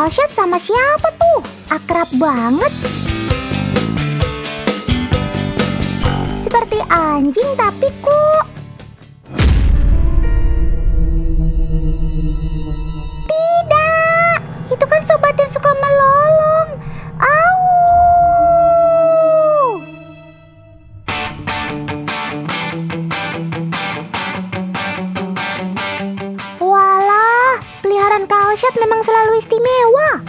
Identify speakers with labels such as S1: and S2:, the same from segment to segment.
S1: Kalsyat sama siapa tuh? Akrab banget. Seperti anjing tapi kok... Tidak! Itu kan sobat yang suka melolong. Au! Walah, peliharaan Kalsyat memang selalu istimewa.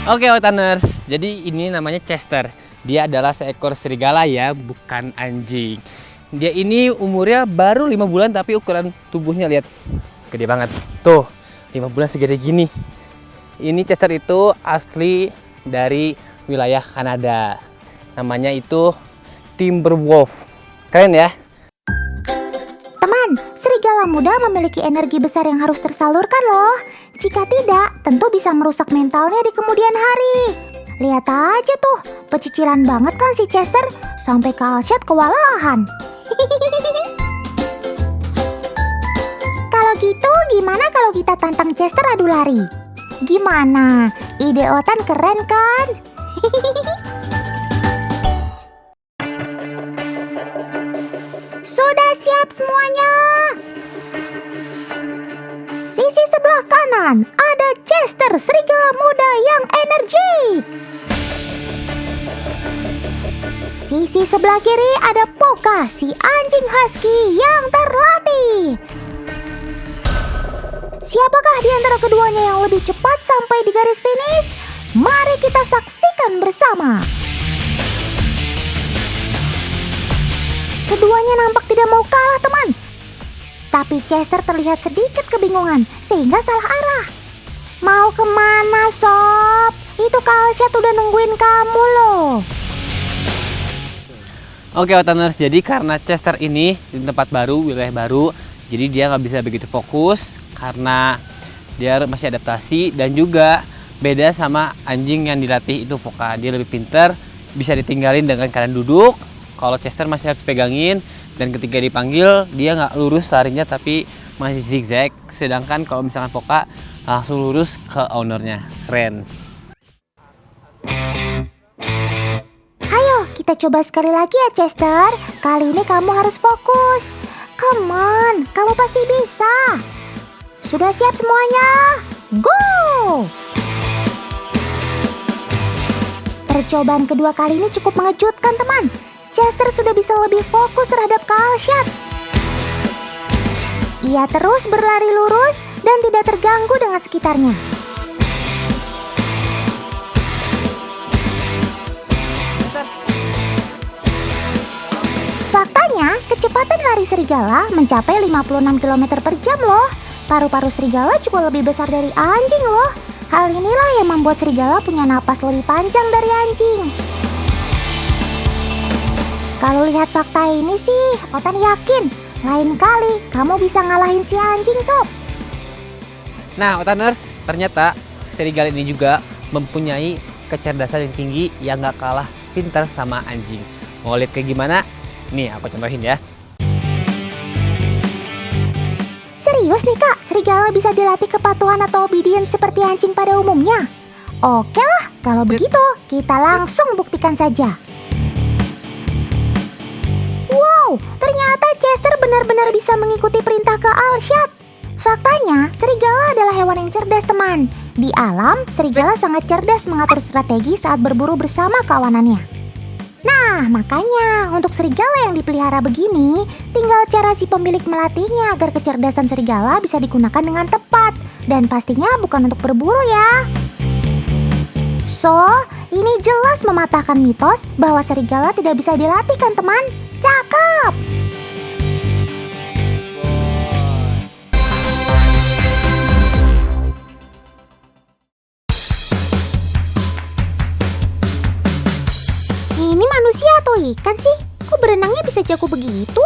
S2: Oke, Otaners, jadi ini namanya Chester. Dia adalah seekor serigala ya, bukan anjing. Dia ini umurnya baru 5 bulan tapi ukuran tubuhnya lihat gede banget. Tuh, 5 bulan segede gini. Ini Chester itu asli dari wilayah Kanada. Namanya itu Timberwolf. Keren ya?
S1: Teman, serigala muda memiliki energi besar yang harus tersalurkan loh. Jika tidak, tentu bisa merusak mentalnya di kemudian hari. Lihat aja tuh, pecicilan banget kan si Chester, sampai Kalsyat kewalahan. Kalau gitu, gimana kalau kita tantang Chester adu lari? Gimana? Ide Otan keren kan? Sudah siap semuanya? Sisi sebelah kanan ada Chester, serigala muda yang energik. Sisi sebelah kiri ada Poka, si anjing husky yang terlatih. Siapakah di antara keduanya yang lebih cepat sampai di garis finish? Mari kita saksikan bersama. Keduanya nampak tidak mau kalah, teman. Tapi Chester terlihat sedikit kebingungan sehingga salah arah. Mau kemana, Sob? Itu Kalsyat udah nungguin kamu loh.
S2: Oke, Otaners, jadi karena Chester ini di tempat baru, wilayah baru, jadi dia nggak bisa begitu fokus karena dia masih adaptasi dan juga beda sama anjing yang dilatih itu Poka. Dia lebih pinter, bisa ditinggalin dengan keadaan duduk. Kalau Chester masih harus pegangin dan ketika dipanggil dia nggak lurus larinya tapi masih zigzag. Sedangkan kalau misalkan Poka langsung lurus ke ownernya. Keren.
S1: Ayo kita coba sekali lagi ya Chester. Kali ini kamu harus fokus. Come on, kamu pasti bisa. Sudah siap semuanya? Go! Percobaan kedua kali ini cukup mengejutkan, teman. Chester sudah bisa lebih fokus terhadap Kalsyat. Ia terus berlari lurus dan tidak terganggu dengan sekitarnya. Faktanya, kecepatan lari serigala mencapai 56 km per jam loh. Paru-paru serigala juga lebih besar dari anjing loh. Hal inilah yang membuat serigala punya napas lebih panjang dari anjing. Kalau lihat fakta ini sih, Otan yakin lain kali kamu bisa ngalahin si anjing, Sob.
S2: Nah, Otaners, ternyata serigala ini juga mempunyai kecerdasan yang tinggi yang gak kalah pintar sama anjing. Mau lihat kayak gimana? Nih, aku contohin ya.
S1: Serius nih Kak, serigala bisa dilatih kepatuhan atau obedience seperti anjing pada umumnya? Oke lah, kalau begitu kita langsung buktikan saja. Wow, ternyata Chester benar-benar bisa mengikuti perintah Kalsyat. Faktanya, serigala adalah hewan yang cerdas, teman. Di alam, serigala sangat cerdas mengatur strategi saat berburu bersama kawanannya. Nah, makanya untuk serigala yang dipelihara begini, tinggal cara si pemilik melatihnya agar kecerdasan serigala bisa digunakan dengan tepat. Dan pastinya bukan untuk berburu ya. So, ini jelas mematahkan mitos bahwa serigala tidak bisa dilatih kan, teman? Cakep! Ini manusia atau ikan sih? Kok berenangnya bisa jago begitu?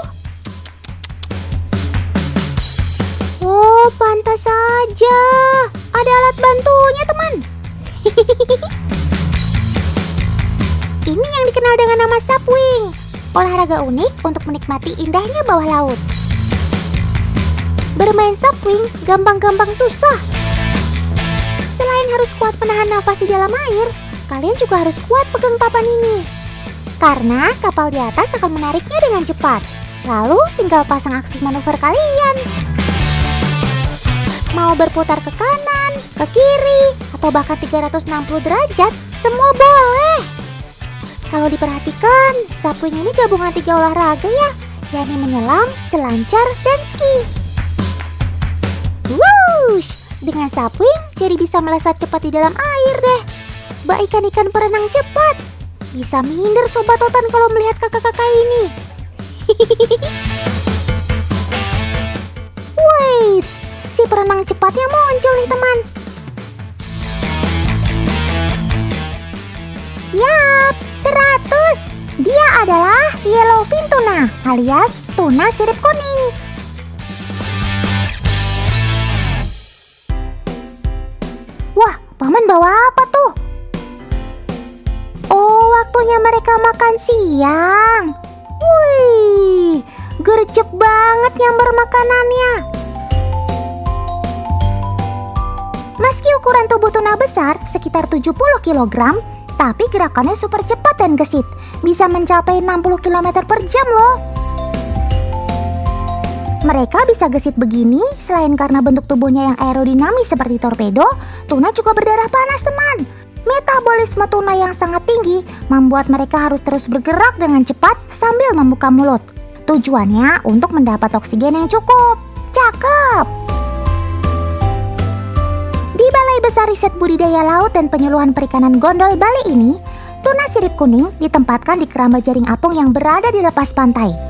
S1: Oh, pantas saja. Ada alat bantunya, teman. Ini yang dikenal dengan nama subwing. Olahraga unik untuk menikmati indahnya bawah laut. Bermain sapwing gampang-gampang susah. Selain harus kuat menahan nafas di dalam air, kalian juga harus kuat pegang papan ini. Karena kapal di atas akan menariknya dengan cepat. Lalu tinggal pasang aksi manuver kalian. Mau berputar ke kanan, ke kiri, atau bahkan 360 derajat, semua boleh. Kalau diperhatikan, sapwing ini gabungan 3 olahraga ya, yakni menyelam, selancar, dan ski. Wush! Dengan sapwing, jadi bisa melesat cepat di dalam air deh. Bak ikan-ikan berenang cepat. Bisa minder Sobat Otan kalau melihat kakak-kakak ini. Wait, si perenang cepatnya muncul nih teman. Yap, 100. Dia adalah yellowfin tuna alias tuna sirip kuning. Wah, paman bawa apa tuh? Oh, waktunya mereka makan siang. Wih, gercep banget nyamber makanannya. Meski ukuran tubuh tuna besar sekitar 70 kg, tapi gerakannya super cepat dan gesit. Bisa mencapai 60 km per jam loh. Mereka bisa gesit begini selain karena bentuk tubuhnya yang aerodinamis seperti torpedo, tuna juga berdarah panas teman. Metabolisme tuna yang sangat tinggi membuat mereka harus terus bergerak dengan cepat sambil membuka mulut. Tujuannya untuk mendapat oksigen yang cukup. Cakep! Di Balai Besar Riset Budidaya Laut dan Penyuluhan Perikanan Gondol Bali ini, tuna sirip kuning ditempatkan di keramba jaring apung yang berada di lepas pantai.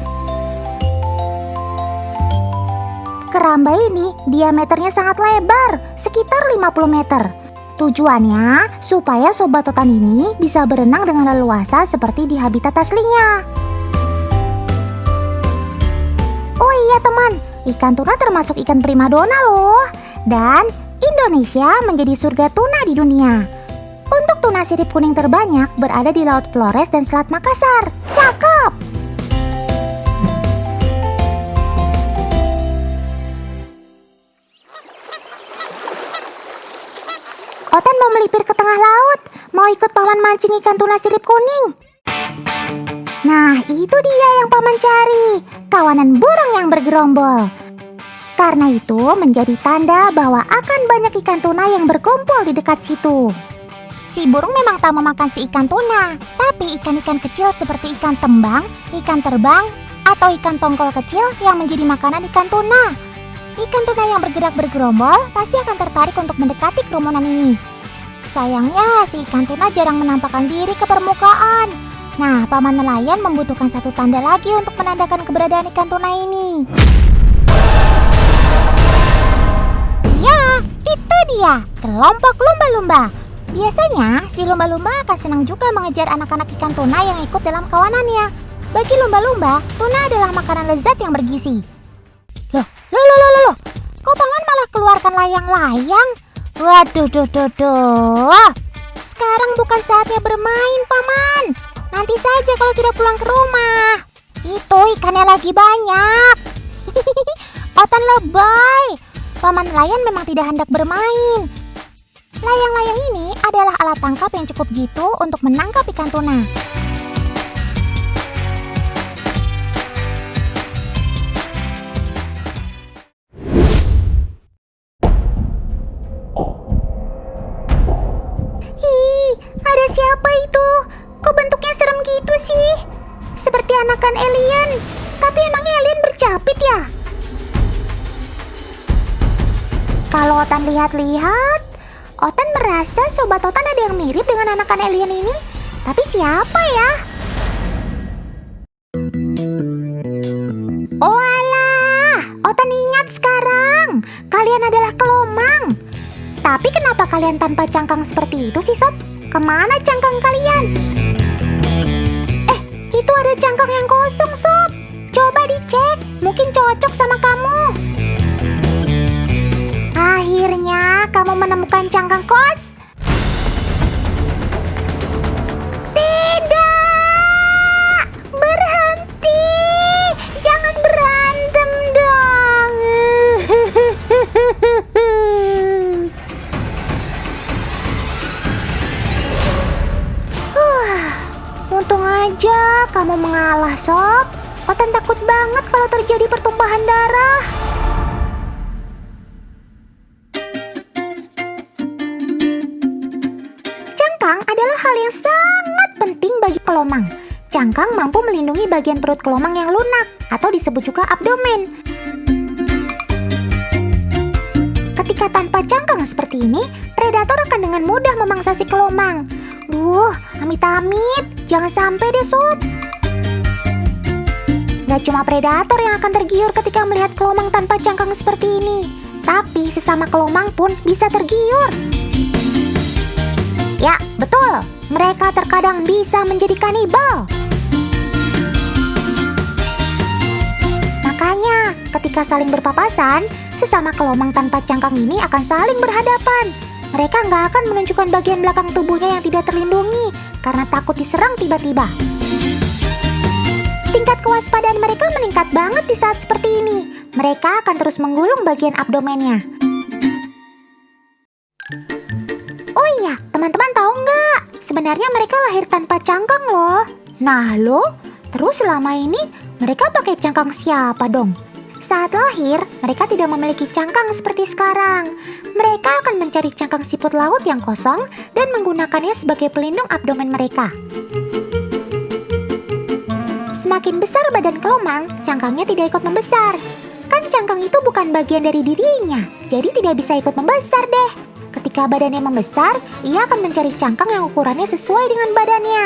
S1: Keramba ini diameternya sangat lebar, sekitar 50 meter. Tujuannya supaya Sobat Otan ini bisa berenang dengan leluasa seperti di habitat aslinya. Oh iya teman, ikan tuna termasuk ikan primadona loh. Dan Indonesia menjadi surga tuna di dunia. Untuk tuna sirip kuning terbanyak berada di Laut Flores dan Selat Makassar. Cakep! Otan mau melipir ke tengah laut, mau ikut paman mancing ikan tuna sirip kuning. Nah, itu dia yang paman cari, kawanan burung yang bergerombol. Karena itu menjadi tanda bahwa akan banyak ikan tuna yang berkumpul di dekat situ. Si burung memang tak memakan si ikan tuna, tapi ikan-ikan kecil seperti ikan tembang, ikan terbang, atau ikan tongkol kecil yang menjadi makanan ikan tuna. Ikan tuna yang bergerak bergerombol pasti akan tertarik untuk mendekati kerumunan ini. Sayangnya si ikan tuna jarang menampakkan diri ke permukaan. Nah, paman nelayan membutuhkan satu tanda lagi untuk menandakan keberadaan ikan tuna ini. Ya, itu dia, kelompok lumba-lumba. Biasanya si lumba-lumba akan senang juga mengejar anak-anak ikan tuna yang ikut dalam kawanannya. Bagi lumba-lumba, tuna adalah makanan lezat yang bergizi. Loh, kok paman malah keluarkan layang-layang? Waduh, sekarang bukan saatnya bermain, paman. Nanti saja kalau sudah pulang ke rumah. Itu ikannya lagi banyak. Otan lebay. Paman nelayan memang tidak hendak bermain. Layang-layang ini adalah alat tangkap yang cukup jitu untuk menangkap ikan tuna. Ada siapa itu? Kok bentuknya serem gitu sih? Seperti anakan alien. Tapi emangnya alien bercapit ya? Kalau Otan lihat-lihat, Otan merasa Sobat Otan ada yang mirip dengan anakan alien ini. Tapi siapa ya? Oh alah, Otan ingat sekarang. Kalian adalah kelomang. Tapi kenapa kalian tanpa cangkang seperti itu sih Sob? Kemana cangkang kalian? Itu ada cangkang yang kosong Sob. Coba dicek, mungkin cocok sama kamu. Akhirnya kamu menemukan cangkang kos. Tidak, berhenti. Jangan berantem dong. Wah sob, Otan takut banget kalau terjadi pertumpahan darah. Cangkang adalah hal yang sangat penting bagi kelomang. Cangkang mampu melindungi bagian perut kelomang yang lunak atau disebut juga abdomen. Ketika tanpa cangkang seperti ini, predator akan dengan mudah memangsa si kelomang. Amit-amit, jangan sampai deh sob. Gak cuma predator yang akan tergiur ketika melihat kelomang tanpa cangkang seperti ini, tapi sesama kelomang pun bisa tergiur. Ya, betul. Mereka terkadang bisa menjadi kanibal. Makanya, ketika saling berpapasan, sesama kelomang tanpa cangkang ini akan saling berhadapan. Mereka nggak akan menunjukkan bagian belakang tubuhnya yang tidak terlindungi karena takut diserang tiba-tiba. Tingkat kewaspadaan mereka meningkat banget di saat seperti ini. Mereka akan terus menggulung bagian abdomennya. Oh iya, teman-teman tahu nggak? Sebenarnya mereka lahir tanpa cangkang loh. Nah lo, terus selama ini mereka pakai cangkang siapa dong? Saat lahir, mereka tidak memiliki cangkang seperti sekarang. Mereka akan mencari cangkang siput laut yang kosong dan menggunakannya sebagai pelindung abdomen mereka. Semakin besar badan kelomang, cangkangnya tidak ikut membesar. Kan cangkang itu bukan bagian dari dirinya, jadi tidak bisa ikut membesar deh. Ketika badannya membesar, ia akan mencari cangkang yang ukurannya sesuai dengan badannya.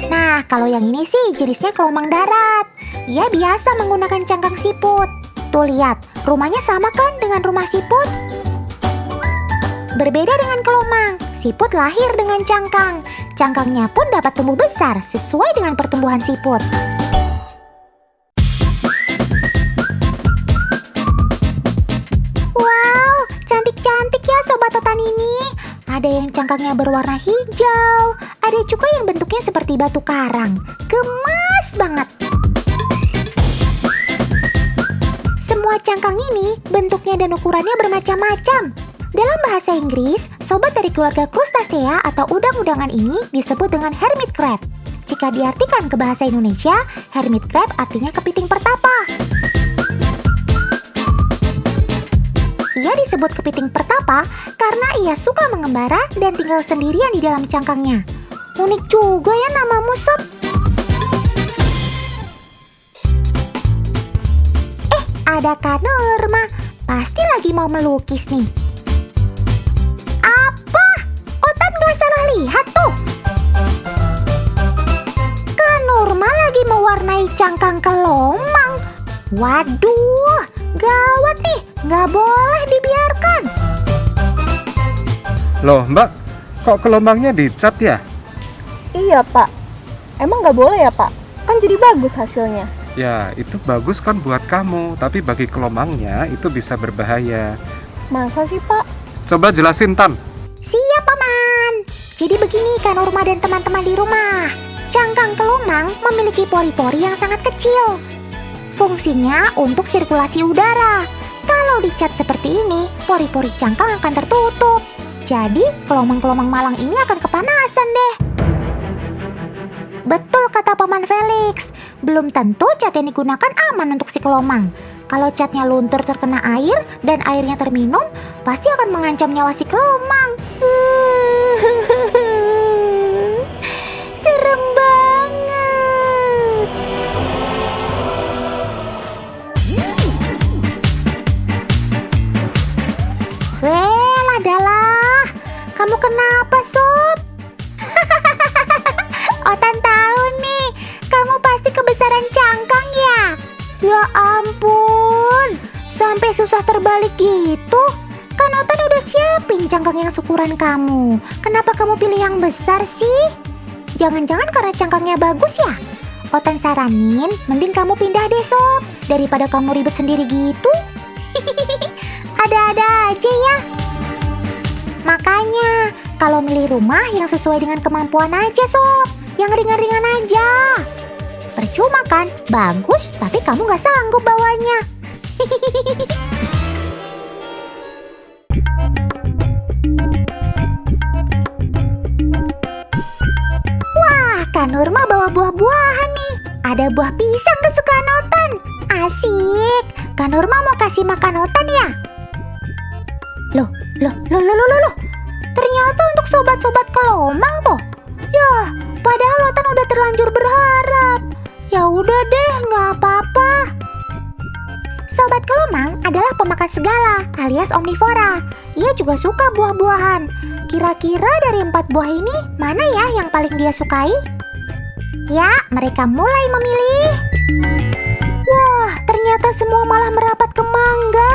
S1: Nah, kalau yang ini sih jenisnya kelomang darat. Ia biasa menggunakan cangkang siput. Tuh lihat, rumahnya sama kan dengan rumah siput? Berbeda dengan kelomang, siput lahir dengan cangkang. Cangkangnya pun dapat tumbuh besar sesuai dengan pertumbuhan siput. Wow, cantik-cantik ya sobat Otan ini. Ada yang cangkangnya berwarna hijau, ada juga yang bentuknya seperti batu karang. Gemas banget. Semua cangkang ini bentuknya dan ukurannya bermacam-macam. Dalam bahasa Inggris, sobat dari keluarga Crustacea atau udang-udangan ini disebut dengan hermit crab. Jika diartikan ke bahasa Indonesia, hermit crab artinya kepiting pertapa. Ia disebut kepiting pertapa karena ia suka mengembara dan tinggal sendirian di dalam cangkangnya. Unik juga ya namamu, sob. Ada Kak Nurma. Pasti lagi mau melukis nih. Apa? Otan gak salah lihat tuh. Kak Nurma lagi mewarnai cangkang kelomang. Waduh, gawat nih. Gak boleh dibiarkan.
S3: Loh mbak, kok kelomangnya dicat ya?
S4: Iya pak, emang nggak boleh ya pak? Kan jadi bagus hasilnya.
S3: Ya itu bagus kan buat kamu, tapi bagi kelomangnya itu bisa berbahaya.
S4: Masa sih pak?
S3: Coba jelasin Tan.
S1: Siap paman. Jadi begini Kak Nurma dan teman-teman di rumah. Cangkang kelomang memiliki pori-pori yang sangat kecil. Fungsinya untuk sirkulasi udara. Kalau dicat seperti ini, pori-pori cangkang akan tertutup. Jadi, kelomang-kelomang malang ini akan kepanasan deh. Betul kata Paman Felix. Belum tentu cat yang digunakan aman untuk si kelomang. Kalau catnya luntur terkena air dan airnya terminum, pasti akan mengancam nyawa si kelomang. Serem banget. Adalah, kamu kenapa sob? Otan tahu nih, kamu pasti kebesaran cangkang ya? Ya ampun, sampai susah terbalik gitu. Kan Otan udah siapin cangkang yang seukuran kamu. Kenapa kamu pilih yang besar sih? Jangan-jangan karena cangkangnya bagus ya? Otan saranin, mending kamu pindah deh sob, daripada kamu ribet sendiri gitu. Ada-ada aja ya. Makanya, kalau milih rumah yang sesuai dengan kemampuan aja sob. Yang ringan-ringan aja. Percuma kan, bagus tapi kamu gak sanggup bawanya. Kak Nurma bawa buah-buahan nih. Ada buah pisang kesukaan Otan. Asik. Kak Nurma mau kasih makan Otan ya? Loh. Ternyata untuk sobat-sobat kelomang toh. Yah, padahal Otan udah terlanjur berharap. Ya udah deh, nggak apa-apa. Sobat kelomang adalah pemakan segala alias omnivora. Ia juga suka buah-buahan. Kira-kira dari 4 buah ini, mana ya yang paling dia sukai? Ya, mereka mulai memilih. Wah, ternyata semua malah merapat ke mangga.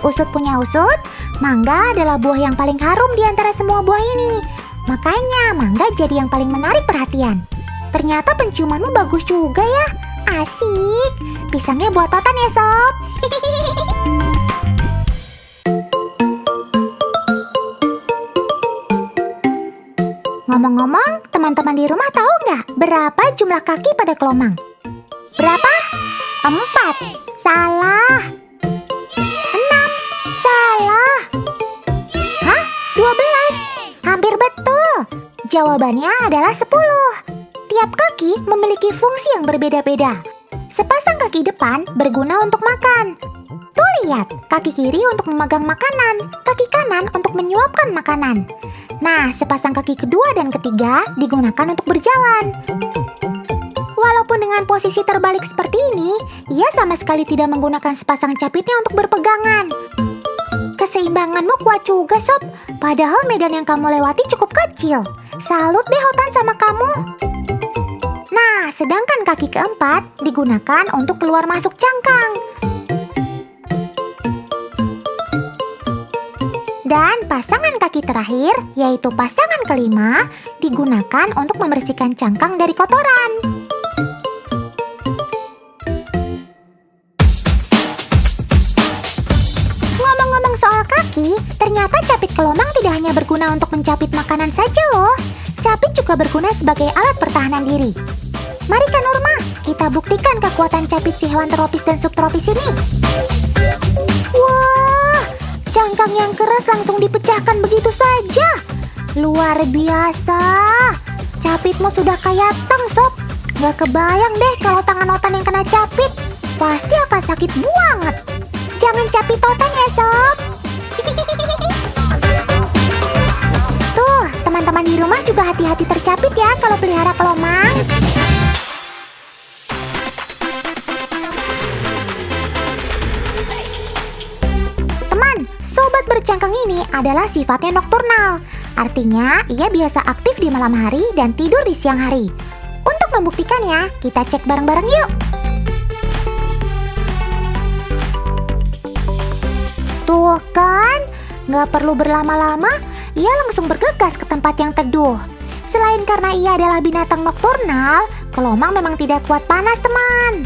S1: Usut punya usut, mangga adalah buah yang paling harum di antara semua buah ini. Makanya mangga jadi yang paling menarik perhatian. Ternyata penciumanmu bagus juga ya. Asik. Pisangnya buat Otan ya, Sob. Ngomong-ngomong, teman-teman di rumah tahu nggak berapa jumlah kaki pada kelomang? Berapa? 4. Salah. 6. Salah. Hah? 12? Hampir betul. Jawabannya adalah 10. Tiap kaki memiliki fungsi yang berbeda-beda. Sepasang kaki depan berguna untuk makan. Tuh lihat, kaki kiri untuk memegang makanan, kaki kanan untuk menyuapkan makanan. Nah, sepasang kaki kedua dan ketiga digunakan untuk berjalan. Walaupun dengan posisi terbalik seperti ini, ia sama sekali tidak menggunakan sepasang capitnya untuk berpegangan. Keseimbanganmu kuat juga, Sob. Padahal medan yang kamu lewati cukup kecil. Salut deh Otan sama kamu. Nah, sedangkan kaki keempat digunakan untuk keluar masuk cangkang. Dan pasangan kaki terakhir, yaitu pasangan kelima, digunakan untuk membersihkan cangkang dari kotoran. Ngomong-ngomong soal kaki, ternyata capit kelomang tidak hanya berguna untuk mencapit makanan saja loh. Capit juga berguna sebagai alat pertahanan diri. Mari Kak Nurma, kita buktikan kekuatan capit si hewan tropis dan subtropis ini. Wah, cangkang yang keras langsung dipecahkan begitu saja. Luar biasa. Capitmu sudah kayak tang, Sob. Gak kebayang deh kalau tangan Otan yang kena capit. Pasti akan sakit banget. Jangan capit Otan ya, Sob. Tuh, teman-teman di rumah juga hati-hati tercapit ya kalau pelihara kelomang. Sobat bercangkang ini adalah sifatnya nokturnal. Artinya, ia biasa aktif di malam hari dan tidur di siang hari. Untuk membuktikannya, kita cek bareng-bareng yuk. Tuh kan, nggak perlu berlama-lama, ia langsung bergegas ke tempat yang teduh. Selain karena ia adalah binatang nokturnal, kelomang memang tidak kuat panas, teman.